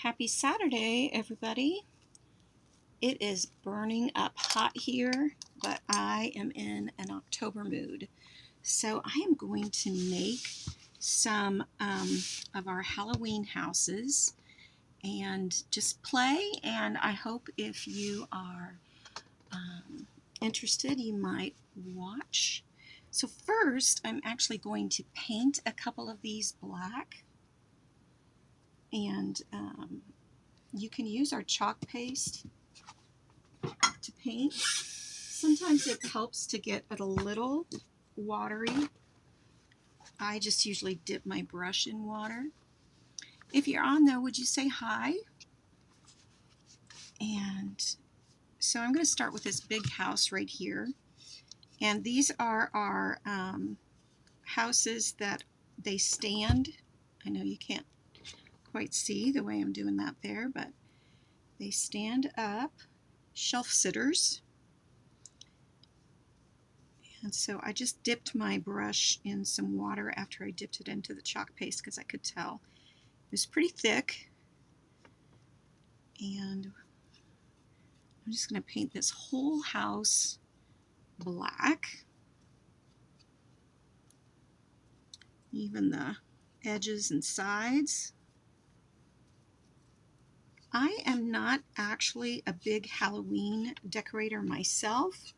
Happy Saturday, everybody. It is burning up hot here, but I am in an October mood. So I am going to make some of our Halloween houses and just play. And I hope if you are interested, you might watch. So first, I'm actually going to paint a couple of these black. And you can use our chalk paste to paint. Sometimes it helps to get it a little watery. I just usually dip my brush in water. If you're on though, would you say hi? And so I'm going to start with this big house right here. And these are our houses that they stand. I know you can't quite see the way I'm doing that there, but they stand up, shelf sitters. And so I just dipped my brush in some water after I dipped it into the chalk paste because I could tell it was pretty thick. And I'm just going to paint this whole house black. Even the edges and sides. I am not actually a big Halloween decorator myself,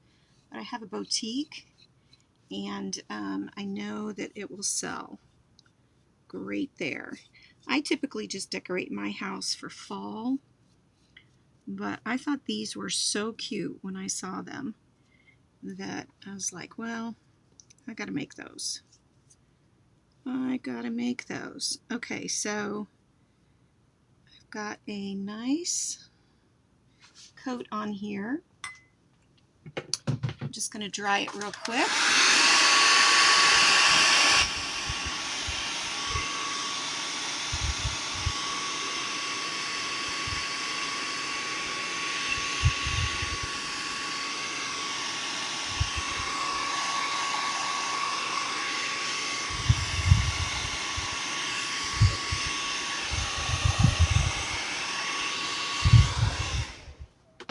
but I have a boutique and I know that it will sell great there. I typically just decorate my house for fall, but I thought these were so cute when I saw them that I was like, well, I gotta make those. Okay, so I've got a nice coat on here. I'm just gonna dry it real quick.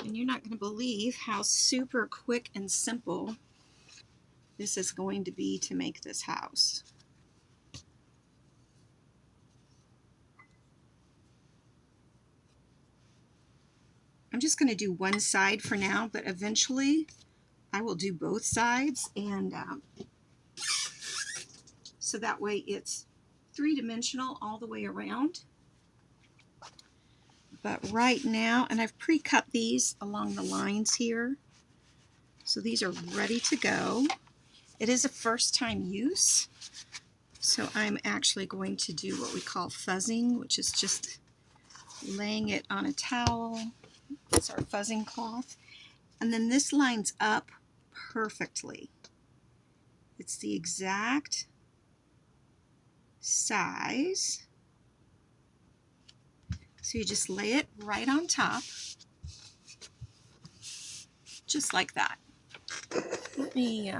And you're not going to believe how super quick and simple this is going to be to make this house. I'm just going to do one side for now, but eventually I will do both sides, and so that way it's three-dimensional all the way around. But right now, and I've pre-cut these along the lines here, so these are ready to go. It is a first-time use, so I'm actually going to do what we call fuzzing, which is just laying it on a towel. It's our fuzzing cloth. And then this lines up perfectly. It's the exact size. So you just lay it right on top, just like that. Let me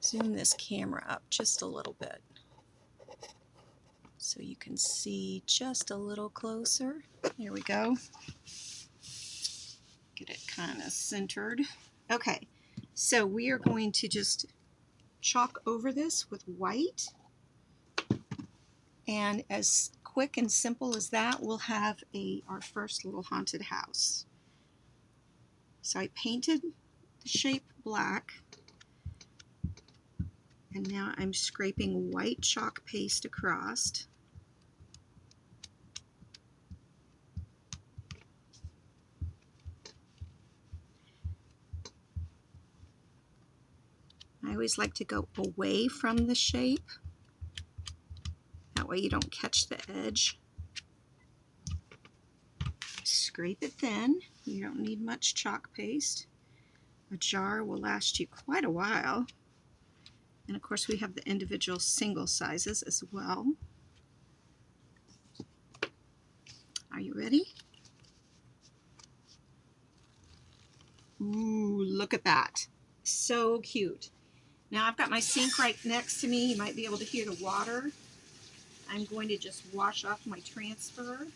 zoom this camera up just a little bit so you can see just a little closer. There we go. Get it kind of centered. Okay, so we are going to just chalk over this with white, and as quick and simple as that, we'll have our first little haunted house. So I painted the shape black, and now I'm scraping white chalk paste across. I always like to go away from the shape. That way you don't catch the edge. Scrape it thin. You don't need much chalk paste. A jar will last you quite a while. And of course we have the individual single sizes as well. Are you ready? Ooh, look at that. So cute. Now I've got my sink right next to me. You might be able to hear the water. I'm going to just wash off my transfer,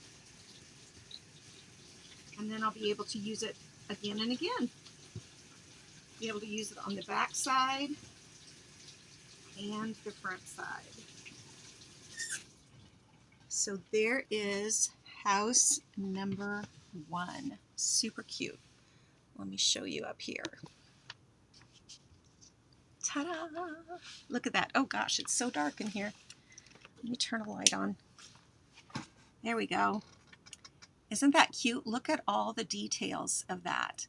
and then I'll be able to use it again and again. Be able to use it on the back side and the front side. So there is house number 1. Super cute. Let me show you up here. Ta-da! Look at that. Oh gosh, it's so dark in here. Let me turn a light on. There we go. Isn't that cute? Look at all the details of that.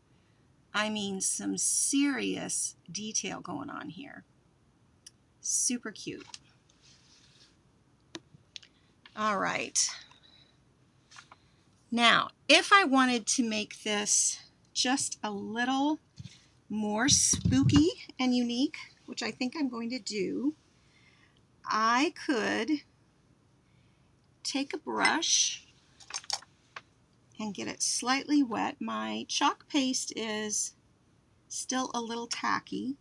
I mean, some serious detail going on here. Super cute. All right. Now, if I wanted to make this just a little more spooky and unique, which I think I'm going to do, I could take a brush and get it slightly wet. My chalk paste is still a little tacky.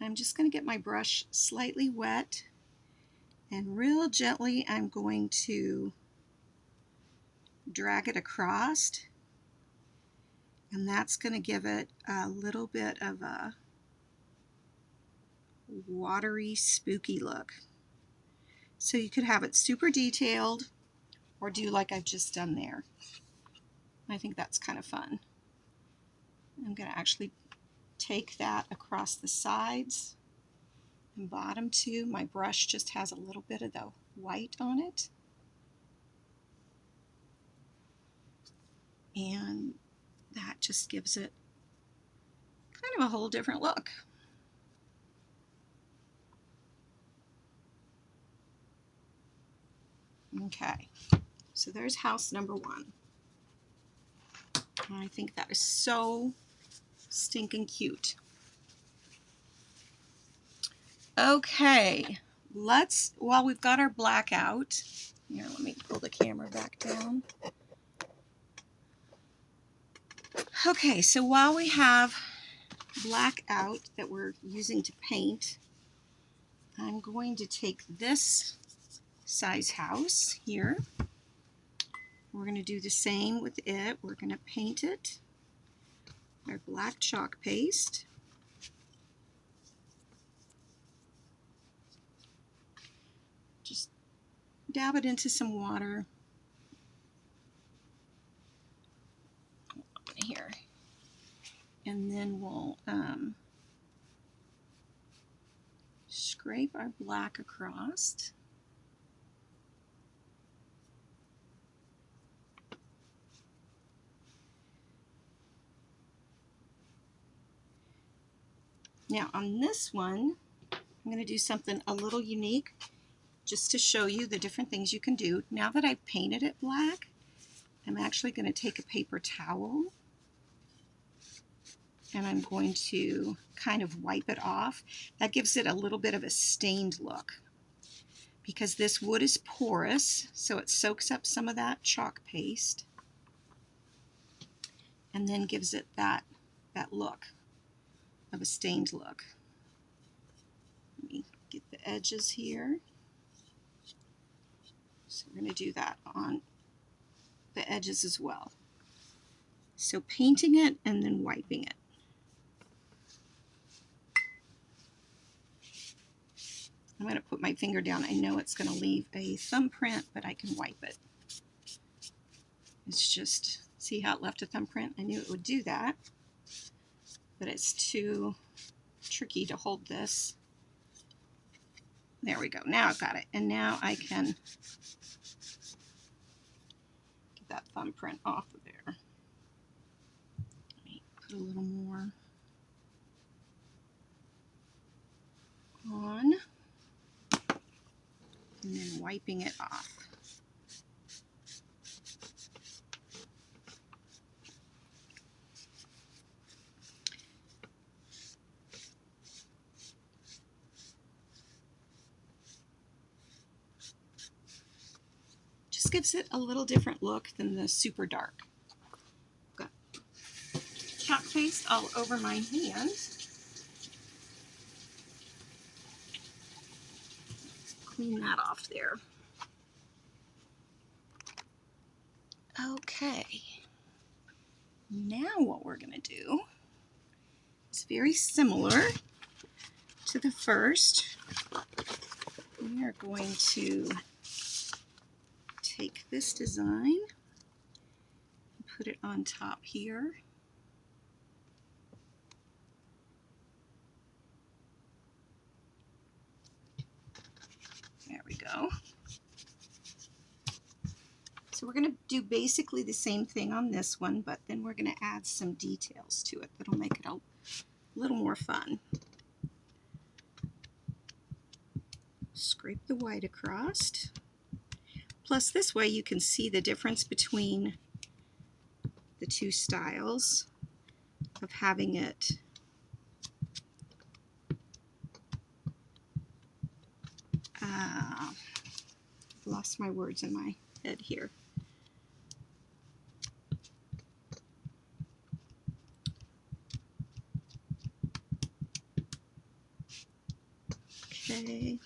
I'm just going to get my brush slightly wet, and real gently I'm going to drag it across, and that's going to give it a little bit of a watery, spooky look. So you could have it super detailed or do like I've just done there. I think that's kind of fun. I'm going to actually take that across the sides and bottom too. My brush just has a little bit of the white on it. And that just gives it kind of a whole different look. Okay, so there's house number 1. I think that is so stinking cute. Okay, while we've got our black out, here, let me pull the camera back down. Okay, so while we have black out that we're using to paint, I'm going to take this size house here. We're going to do the same with it. We're going to paint it with our black chalk paste. Just dab it into some water. Here. And then we'll scrape our black across. Now on this one, I'm going to do something a little unique just to show you the different things you can do. Now that I've painted it black, I'm actually going to take a paper towel and I'm going to kind of wipe it off. That gives it a little bit of a stained look because this wood is porous, so it soaks up some of that chalk paste and then gives it that look of a stained look. Let me get the edges here. So we're going to do that on the edges as well. So painting it and then wiping it. I'm going to put my finger down. I know it's going to leave a thumbprint, but I can wipe it. It's just, see how it left a thumbprint? I knew it would do that, but it's too tricky to hold this. There we go. Now I've got it. And now I can get that thumbprint off of there. Let me put a little more on. And then wiping it off. Just gives it a little different look than the super dark. Got chalk paste all over my hand. clean that off there. Okay, now what we're going to do is very similar to the first. We are going to take this design and put it on top here. There we go. So we're going to do basically the same thing on this one, but then we're going to add some details to it that'll make it a little more fun. Scrape the white across. Plus this way you can see the difference between the two styles of having it I've lost my words in my head here. Okay.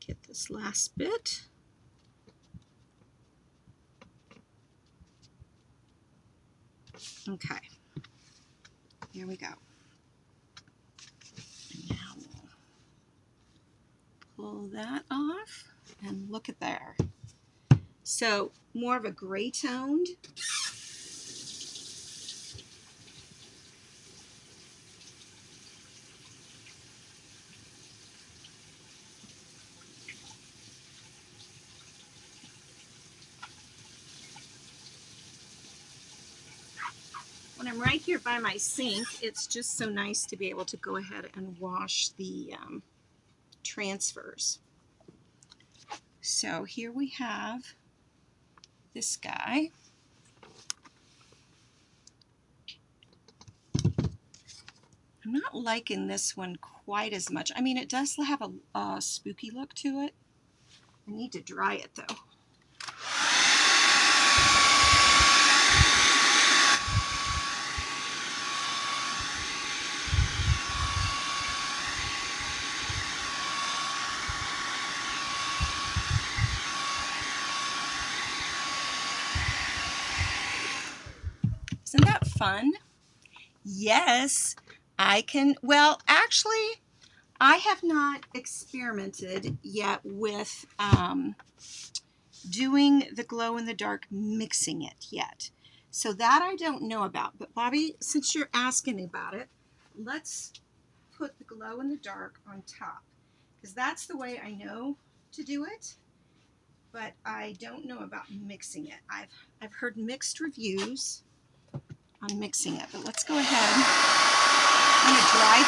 Get this last bit. Okay. Here we go. And now we'll pull that off and look at there. So more of a gray toned. When I'm right here by my sink, it's just so nice to be able to go ahead and wash the transfers. So here we have this guy. I'm not liking this one quite as much. I mean, it does have a spooky look to it. I need to dry it though. Isn't that fun? Yes, I can. Well, actually, I have not experimented yet with doing the glow in the dark, mixing it yet. So that I don't know about. But Bobby, since you're asking about it, let's put the glow in the dark on top, because that's the way I know to do it. But I don't know about mixing it. I've heard mixed reviews on mixing it, but let's go ahead. I'm going to dry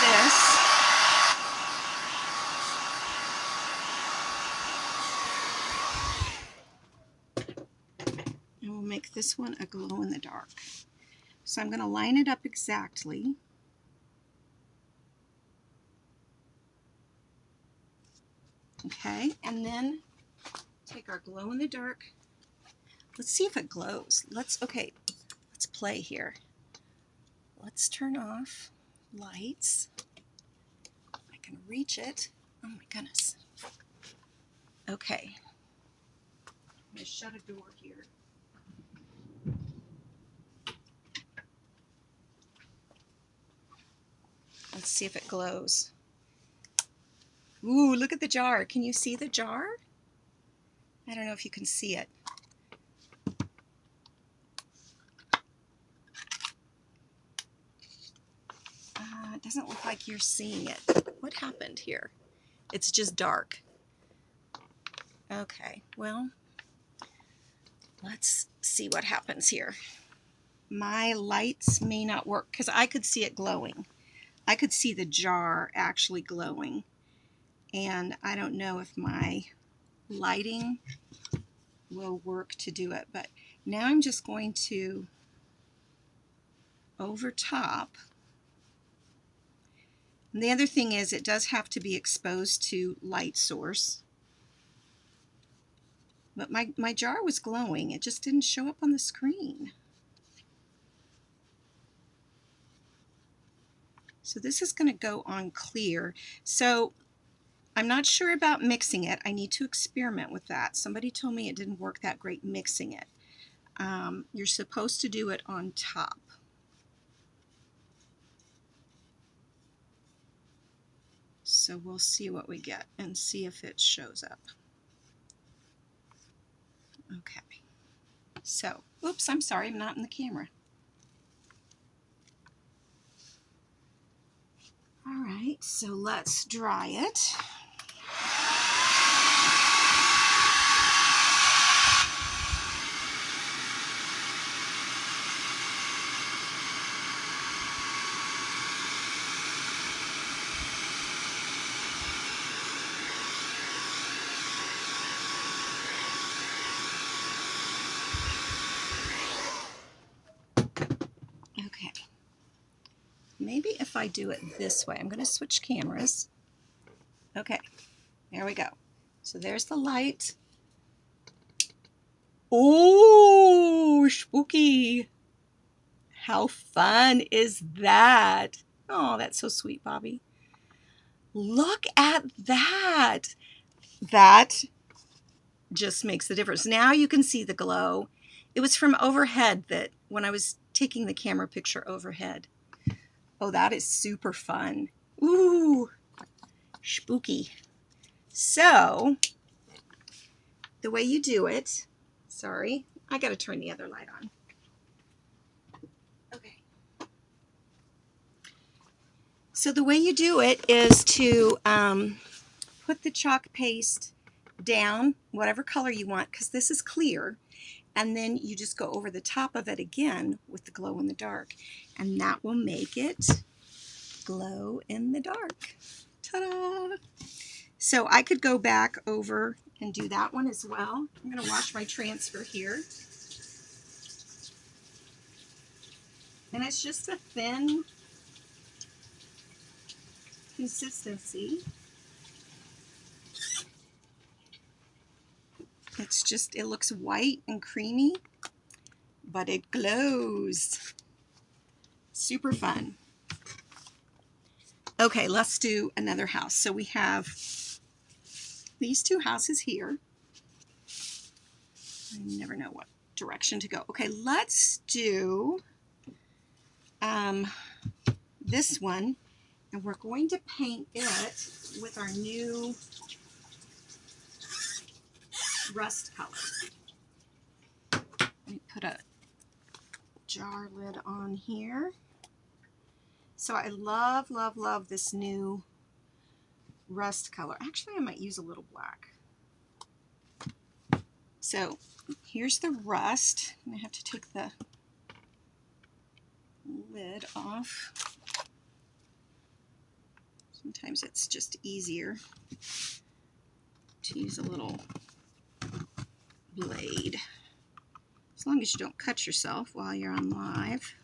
this. And we'll make this one a glow in the dark. So I'm going to line it up exactly. Okay, and then take our glow in the dark. Let's see if it glows. Let's play here. Let's turn off lights. I can reach it. Oh my goodness. Okay. I'm going to shut a door here. Let's see if it glows. Ooh, look at the jar. Can you see the jar? I don't know if you can see it. It doesn't look like you're seeing it. What happened here? It's just dark. Okay, well, let's see what happens here. My lights may not work because I could see it glowing. I could see the jar actually glowing. And I don't know if my lighting will work to do it. But now I'm just going to over top. And the other thing is it does have to be exposed to light source. But my jar was glowing. It just didn't show up on the screen. So this is going to go on clear. So I'm not sure about mixing it. I need to experiment with that. Somebody told me it didn't work that great mixing it. You're supposed to do it on top. So we'll see what we get and see if it shows up. Okay. So, oops, I'm sorry, I'm not in the camera. All right, so let's dry it. Okay. Maybe if I do it this way, I'm going to switch cameras. Okay, there we go. So there's the light. Oh, spooky. How fun is that? Oh, that's so sweet, Bobby. Look at that. That just makes the difference. Now you can see the glow. It was from overhead that when I was taking the camera picture overhead. Oh, that is super fun. Ooh, spooky. So, the way you do it, sorry, I got to turn the other light on. Okay. So the way you do it is to put the chalk paste down, whatever color you want, because this is clear, and then you just go over the top of it again with the glow in the dark, and that will make it glow in the dark. Ta-da! So I could go back over and do that one as well. I'm going to watch my transfer here. And it's just a thin consistency. It's just, it looks white and creamy, but it glows. Super fun. Okay, let's do another house. So we have these two houses here. I never know what direction to go. Okay, let's do this one, and we're going to paint it with our new rust color. Let me put a jar lid on here. So I love, love, love this new rust color. Actually, I might use a little black. So here's the rust. I'm going to have to take the lid off. Sometimes it's just easier to use a little blade. As long as you don't cut yourself while you're on live.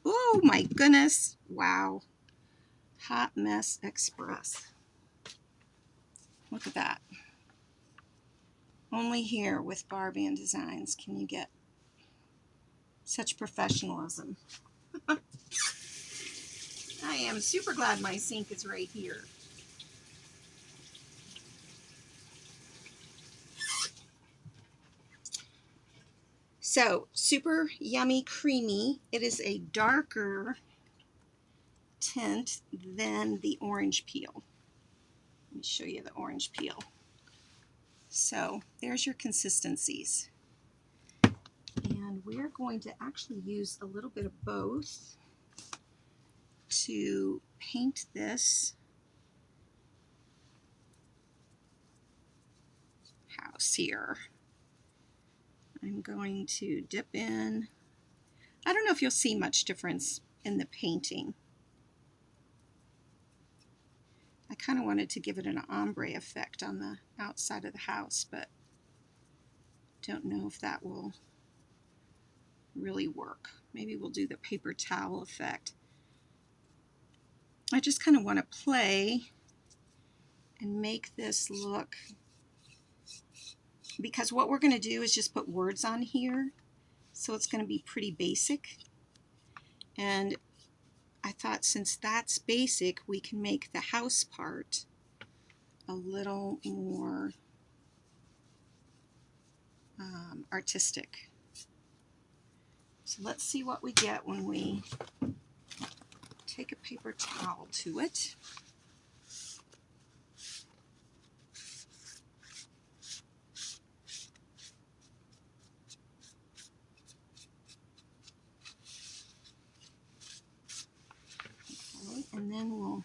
Oh my goodness. Wow. Hot Mess Express. Look at that. Only here with Barbie Designs can you get such professionalism. I am super glad my sink is right here. So, super yummy creamy. It is a darker tint than the orange peel. Let me show you the orange peel. So, there's your consistencies. And we're going to actually use a little bit of both to paint this house here. I'm going to dip in. I don't know if you'll see much difference in the painting. I kind of wanted to give it an ombre effect on the outside of the house, but don't know if that will really work. Maybe we'll do the paper towel effect. I just kind of want to play and make this look because what we're going to do is just put words on here, so it's going to be pretty basic. And I thought since that's basic, we can make the house part a little more artistic. So let's see what we get when we take a paper towel to it. Okay, and then we'll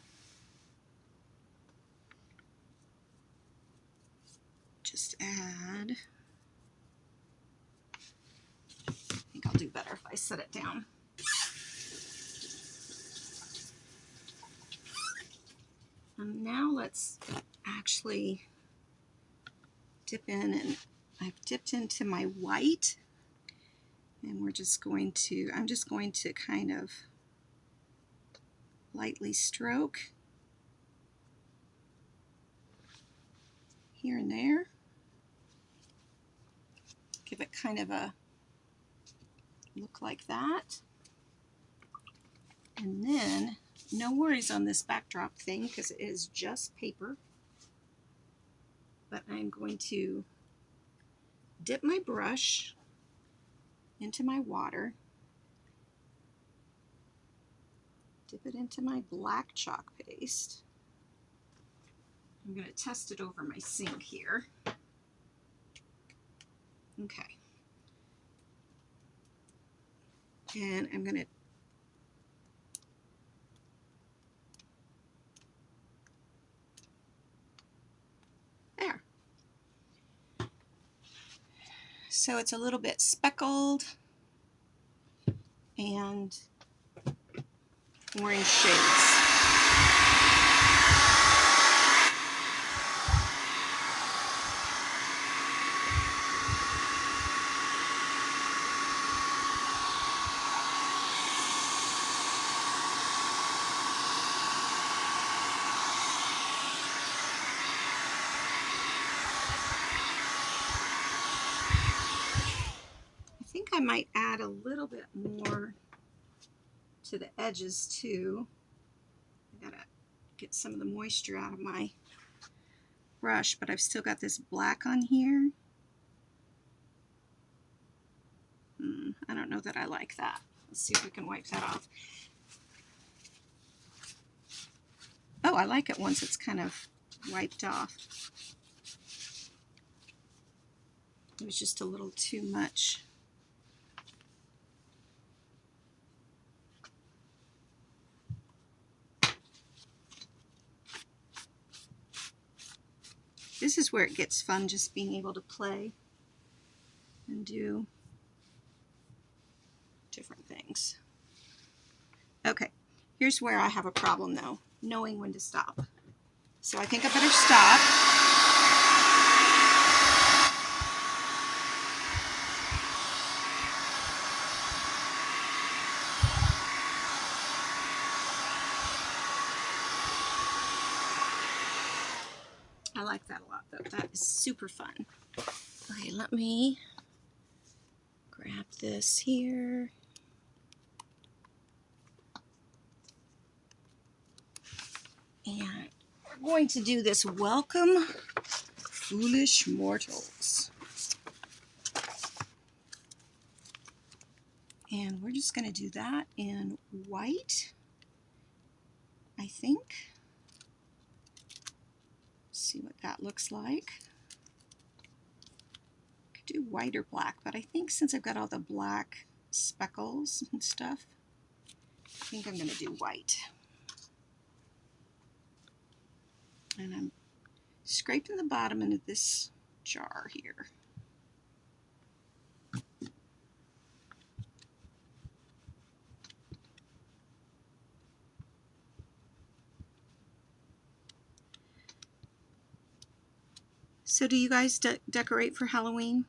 just add, I think I'll do better if I set it down. And now let's actually dip in, and I've dipped into my white, and we're just going to, I'm just going to kind of lightly stroke here and there. Give it kind of a look like that. And then, no worries on this backdrop thing because it is just paper. But I'm going to dip my brush into my water, dip it into my black chalk paste. I'm going to test it over my sink here. Okay. And I'm going to there. So it's a little bit speckled and orange shades. I think I might add a little bit more to the edges too. I gotta get some of the moisture out of my brush, but I've still got this black on here. I don't know that I like that. Let's see if we can wipe that off. Oh, I like it once it's kind of wiped off. It was just a little too much. This is where it gets fun, just being able to play and do different things. Okay, here's where I have a problem though, knowing when to stop. So I think I better stop. I like that a lot though. That is super fun. Okay, let me grab this here. And we're going to do this Welcome, Foolish Mortals. And we're just going to do that in white, I think. See what that looks like. Could do white or black, but I think since I've got all the black speckles and stuff, I think I'm going to do white. And I'm scraping the bottom into this jar here. So do you guys decorate for Halloween?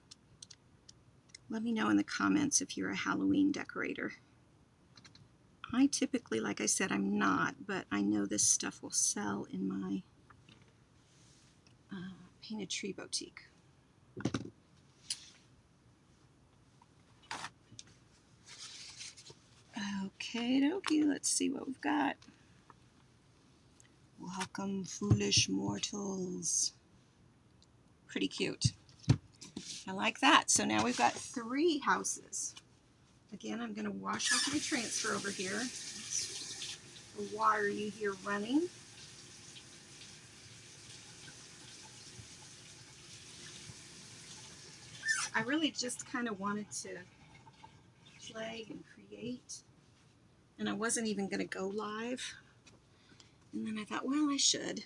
Let me know in the comments if you're a Halloween decorator. I typically, like I said, I'm not, but I know this stuff will sell in my Painted Tree Boutique. Okay, dokie, let's see what we've got. Welcome, foolish mortals. Pretty cute. I like that. So now we've got 3 houses. Again, I'm going to wash off my transfer over here. That's the water you hear running. I really just kind of wanted to play and create, and I wasn't even going to go live. And then I thought, well, I should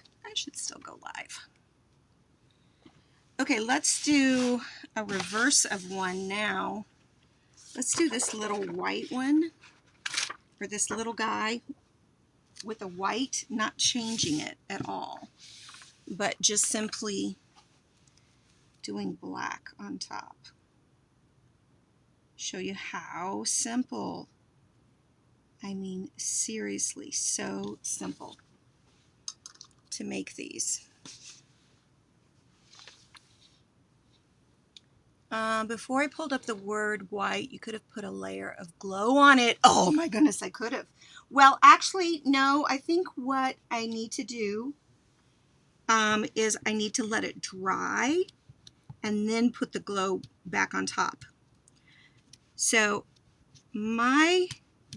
still go live. Okay, let's do a reverse of one now. Let's do this little white one, or this little guy with a white, not changing it at all, but just simply doing black on top. Show you how simple. I mean, seriously, so simple to make these. Before I pulled up the word white, you could have put a layer of glow on it. Oh my goodness, I could have. Well, actually, no, I think what I need to do is I need to let it dry and then put the glow back on top. So my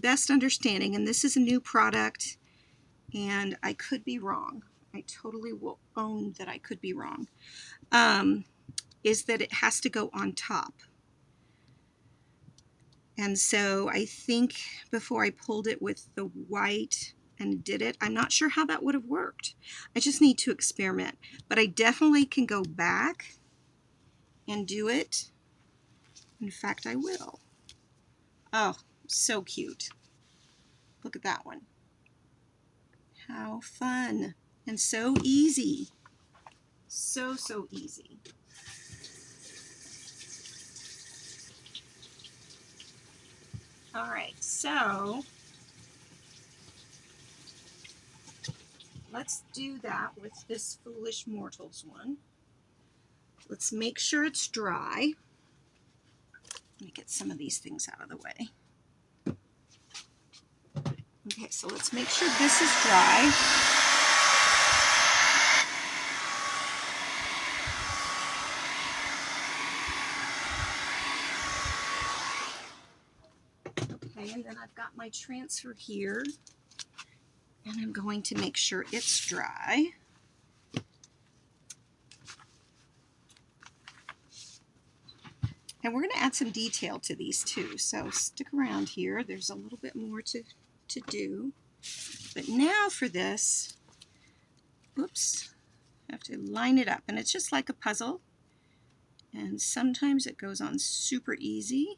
best understanding, and this is a new product, and I could be wrong. I totally will own that I could be wrong. Is that it has to go on top. And so I think before I pulled it with the white and did it, I'm not sure how that would have worked. I just need to experiment. But I definitely can go back and do it. In fact, I will. Oh, so cute. Look at that one. How fun. And so easy. So, so easy. All right, so let's do that with this Foolish Mortals one. Let's make sure it's dry. Let me get some of these things out of the way. Okay, so let's make sure this is dry. Okay, and then I've got my transfer here, and I'm going to make sure it's dry. And we're going to add some detail to these too, so stick around here. There's a little bit more to do. But now for this, oops, I have to line it up, and it's just like a puzzle. And sometimes it goes on super easy,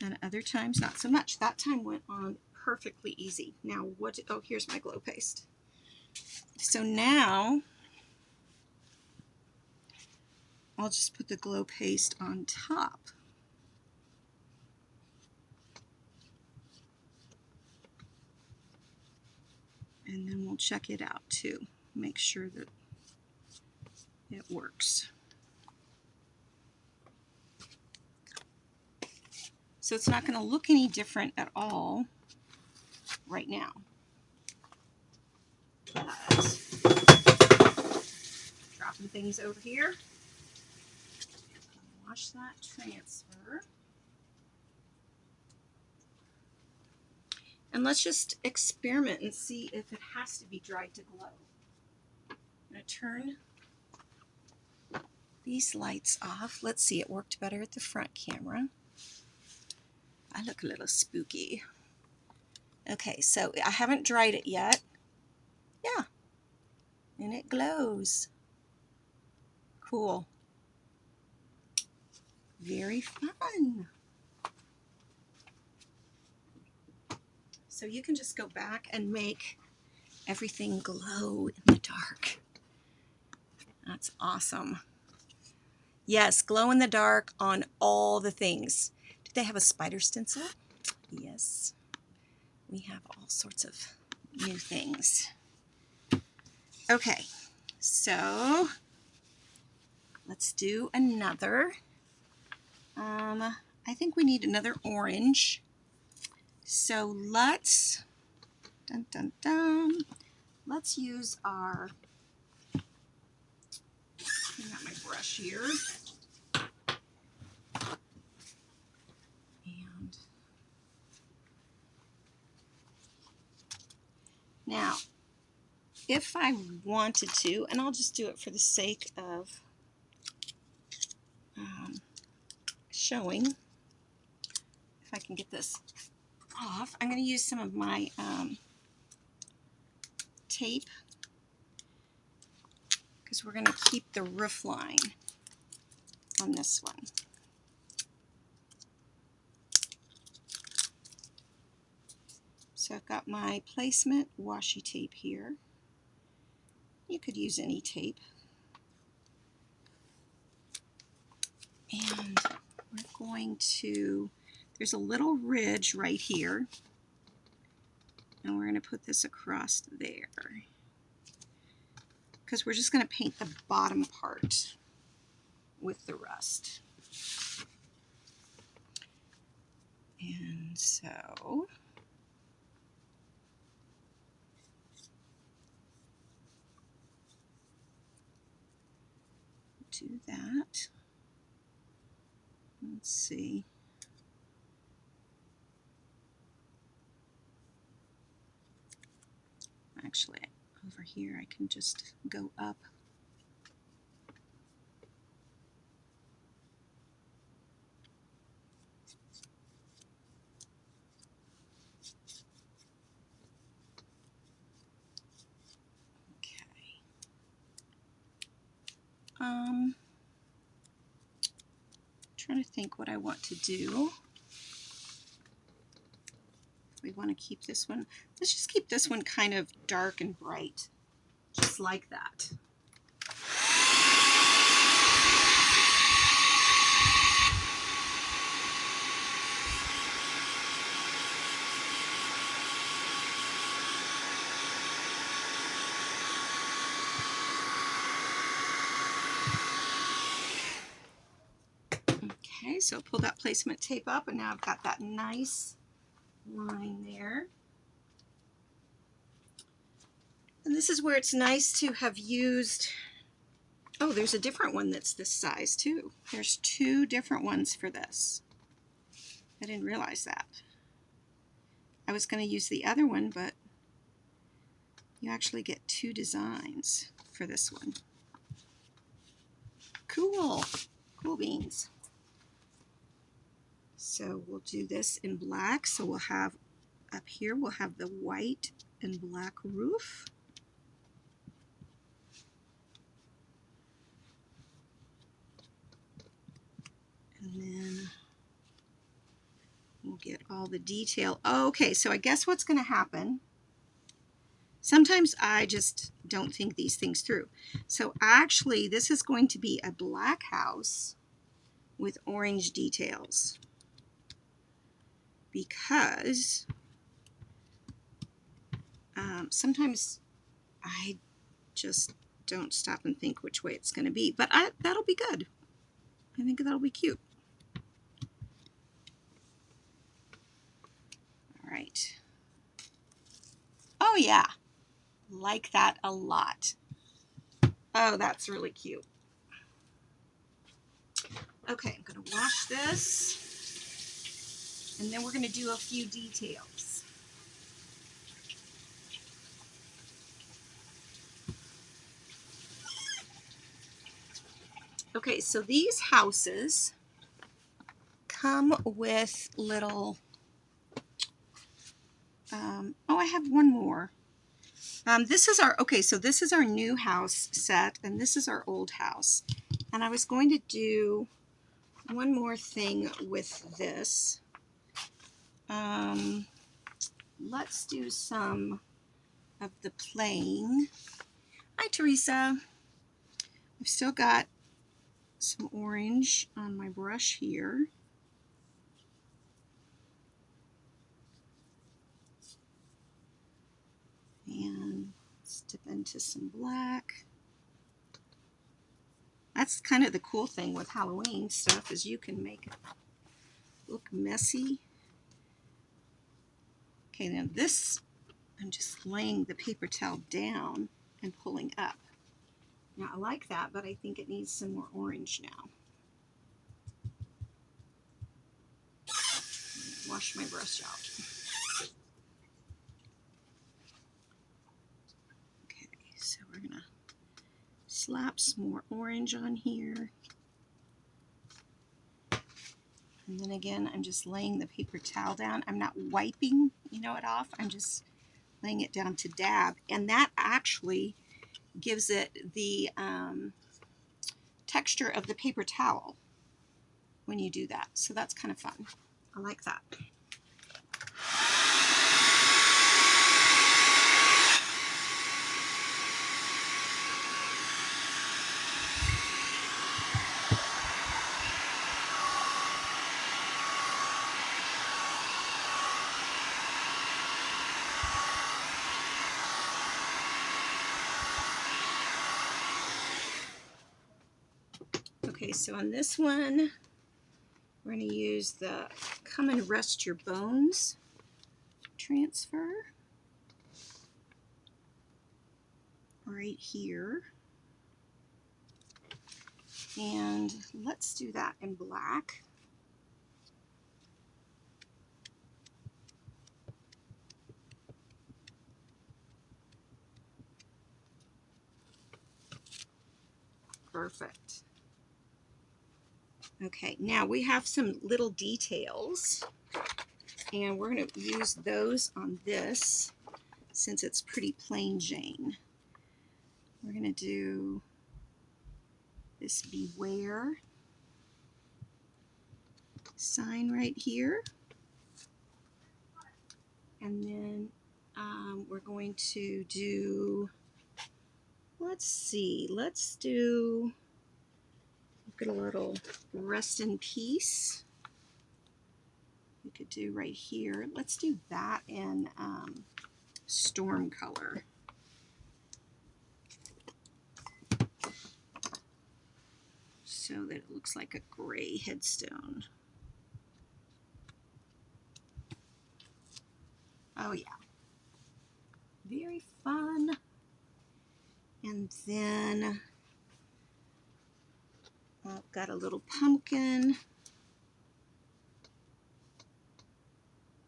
and other times not so much. That time went on perfectly easy. Now what, oh, here's my glow paste. So now I'll just put the glow paste on top. And then we'll check it out too. Make sure that it works. So it's not going to look any different at all right now. But dropping things over here. Wash that transfer. And let's just experiment and see if it has to be dried to glow. I'm going to turn these lights off. Let's see, it worked better at the front camera. I look a little spooky. Okay, so I haven't dried it yet. Yeah, and it glows. Cool. Very fun. So you can just go back and make everything glow in the dark. That's awesome. Yes, glow in the dark on all the things. Do they have a spider stencil? Yes. We have all sorts of new things. Okay, so let's do another. I think we need another orange. So let's, dun, dun, dun, let's use our, I got my brush here. And now, if I wanted to, and I'll just do it for the sake of showing, if I can get this off, I'm going to use some of my tape, because we're going to keep the roof line on this one. So I've got my placement washi tape here. You could use any tape. And we're going to, there's a little ridge right here, and we're going to put this across there, because we're just going to paint the bottom part with the rust. And so do that. Let's see. Actually, over here I can just go up. Okay. Trying to think what I want to do. We want to keep this one, let's just keep this one kind of dark and bright, just like that. Okay, so pull that placement tape up, and now I've got that nice line there. And this is where it's nice to have used, oh, there's a different one that's this size too. There's two different ones for this. I didn't realize that. I was going to use the other one, but you actually get two designs for this one. Cool. Cool beans. So we'll do this in black. So we'll have, up here, we'll have the white and black roof. And then we'll get all the detail. Okay, so I guess what's going to happen, sometimes I just don't think these things through. So actually, this is going to be a black house with orange details, because sometimes I just don't stop and think which way it's going to be. But that'll be good. I think that'll be cute. All right. Oh yeah, like that a lot. Oh, that's really cute. Okay, I'm going to wash this, and then we're going to do a few details. Okay, so these houses come with little, oh, I have one more. This is our, okay, so this is our new house set, and this is our old house. And I was going to do one more thing with this. Let's do some of the plain. Hi, Teresa. I've still got some orange on my brush here. And let's dip into some black. That's kind of the cool thing with Halloween stuff, is you can make it look messy Okay, now this, I'm just laying the paper towel down and pulling up. Now I like that, but I think it needs some more orange now. Wash my brush out. Okay, so we're gonna slap some more orange on here. And then again, I'm just laying the paper towel down. I'm not wiping, it off. I'm just laying it down to dab. And that actually gives it the texture of the paper towel when you do that. So that's kind of fun. I like that. Okay, so on this one, we're going to use the Come and Rest Your Bones transfer right here. And let's do that in black. Perfect. Okay, now we have some little details, and we're going to use those on this since it's pretty plain Jane. We're going to do this Beware sign right here, and then we're going to do, let's do, look at a little Rest in Peace. We could do right here. Let's do that in Storm color. So that it looks like a gray headstone. Oh yeah. Very fun. And then I've got a little pumpkin.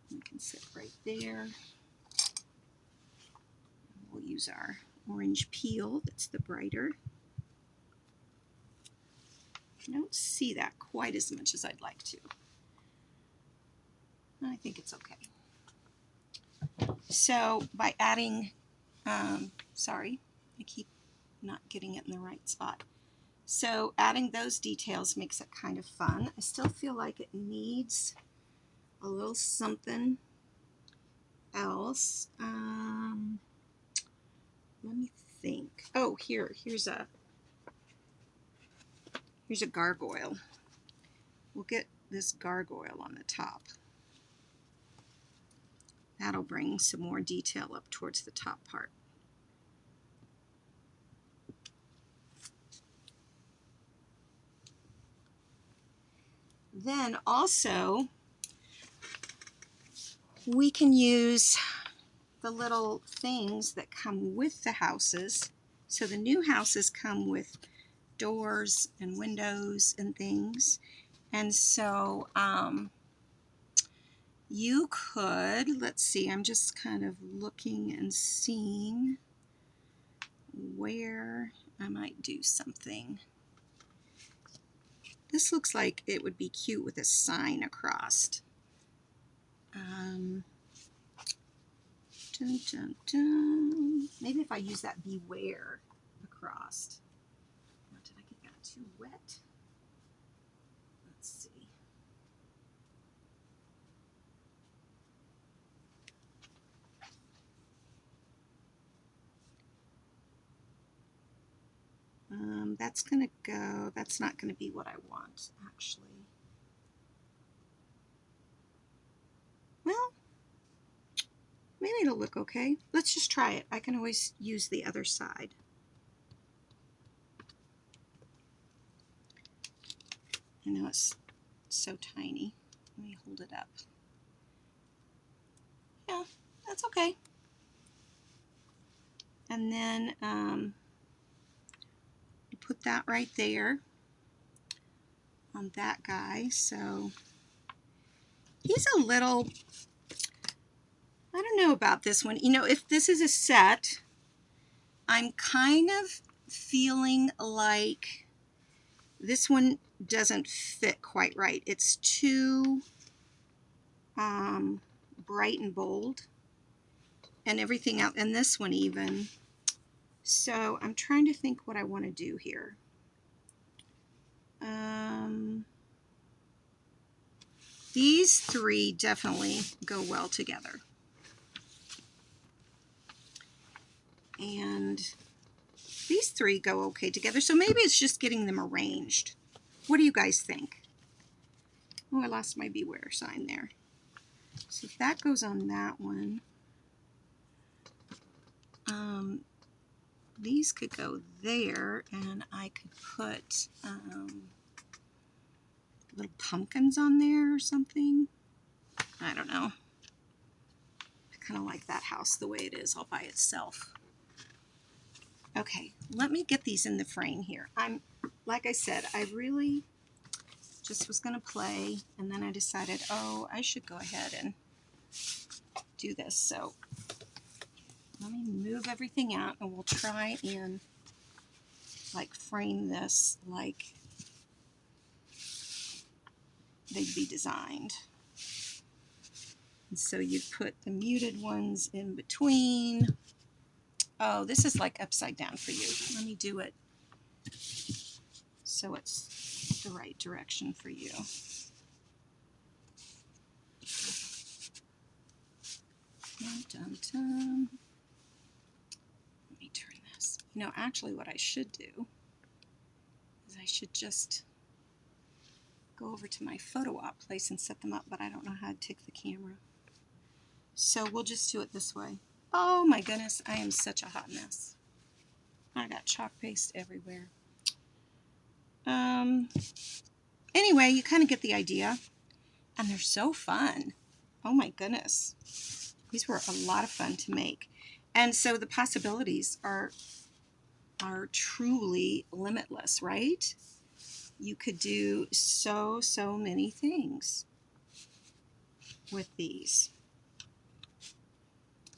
You can sit right there. We'll use our orange peel, that's the brighter. I don't see that quite as much as I'd like to. I think it's okay. So by adding, sorry, I keep not getting it in the right spot. So adding those details makes it kind of fun. I still feel like it needs a little something else. Let me think. Oh, here's a gargoyle. We'll get this gargoyle on the top. That'll bring some more detail up towards the top part. Then also, we can use the little things that come with the houses. So the new houses come with doors and windows and things. And so you could, let's see, I'm just kind of looking and seeing where I might do something. This looks like it would be cute with a sign across. Dun, dun, dun. Maybe if I use that Beware across. Now, did I get that too wet? Let's see. That's gonna go, that's not gonna be what I want, actually. Well, maybe it'll look okay. Let's just try it. I can always use the other side. I know it's so tiny. Let me hold it up. Yeah, Okay. And then put that right there on that guy. So he's a little, I don't know about this one. You know, if this is a set, I'm kind of feeling like this one doesn't fit quite right. It's too bright and bold, and everything else, and this one even. So I'm trying to think what I want to do here. These three definitely go well together. And these three go okay together. So maybe it's just getting them arranged. What do you guys think? Oh, I lost my beware sign there. So if that goes on that one, these could go there, and I could put little pumpkins on there or something. I don't know. I kind of like that house the way it is all by itself. Okay, let me get these in the frame here. Like I said, I really just was going to play, and then I decided, oh, I should go ahead and do this. So let me move everything out, and we'll try and like frame this like they'd be designed. And so you put the muted ones in between. Oh, this is like upside down for you. Let me do it so it's the right direction for you. Dun, dun, dun. Let me turn this. You know, actually what I should do is I should just go over to my photo op place and set them up, but I don't know how to take the camera. So we'll just do it this way. Oh my goodness, I am such a hot mess. I got chalk paste everywhere. Anyway, you kind of get the idea. And they're so fun. Oh my goodness. These were a lot of fun to make. And so the possibilities are truly limitless, right? You could do so many things with these.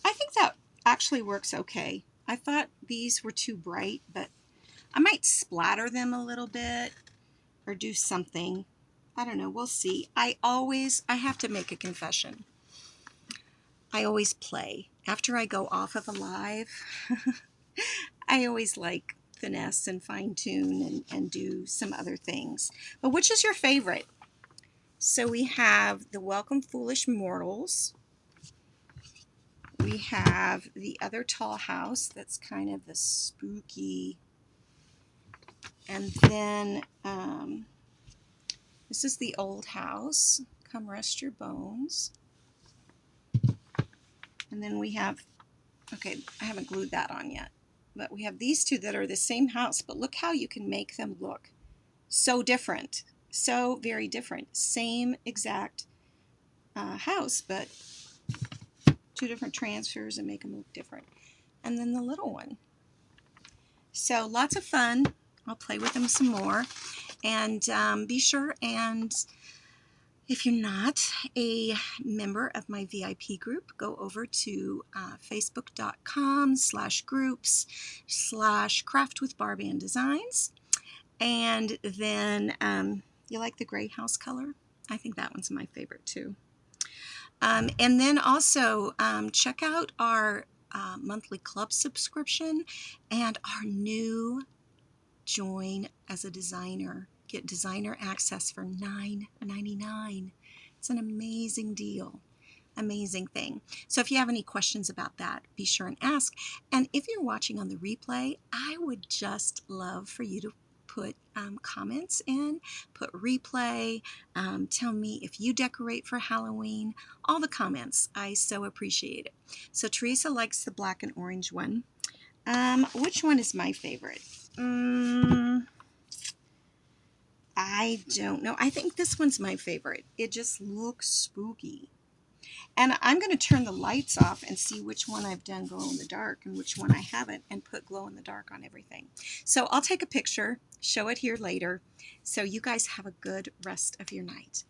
I think that actually works okay. I thought these were too bright, but I might splatter them a little bit or do something. I don't know. We'll see. I have to make a confession. I always play. After I go off of a live, I always like finesse and fine tune and do some other things. But which is your favorite? So we have the Welcome Foolish Mortals. We have the other tall house that's kind of the spooky. And then this is the old house. Come rest your bones. And then we have, okay, I haven't glued that on yet. But we have these two that are the same house, but look how you can make them look so different. So very different. Same exact house, but two different transfers and make them look different. And then the little one. So lots of fun. I'll play with them some more. And be sure, and if you're not a member of my VIP group, go over to facebook.com/groups/craftwithbarbanddesigns. And then you like the gray house color? I think that one's my favorite too. And then also check out our monthly club subscription and our new join as a designer. Get designer access for $9.99. It's an amazing deal. Amazing thing. So if you have any questions about that, be sure and ask. And if you're watching on the replay, I would just love for you to put comments in, put replay, tell me if you decorate for Halloween, all the comments. I so appreciate it. So Teresa likes the black and orange one. Which one is my favorite? I don't know. I think this one's my favorite. It just looks spooky. And I'm going to turn the lights off and see which one I've done glow in the dark and which one I haven't, and put glow in the dark on everything. So I'll take a picture, show it here later. So you guys have a good rest of your night.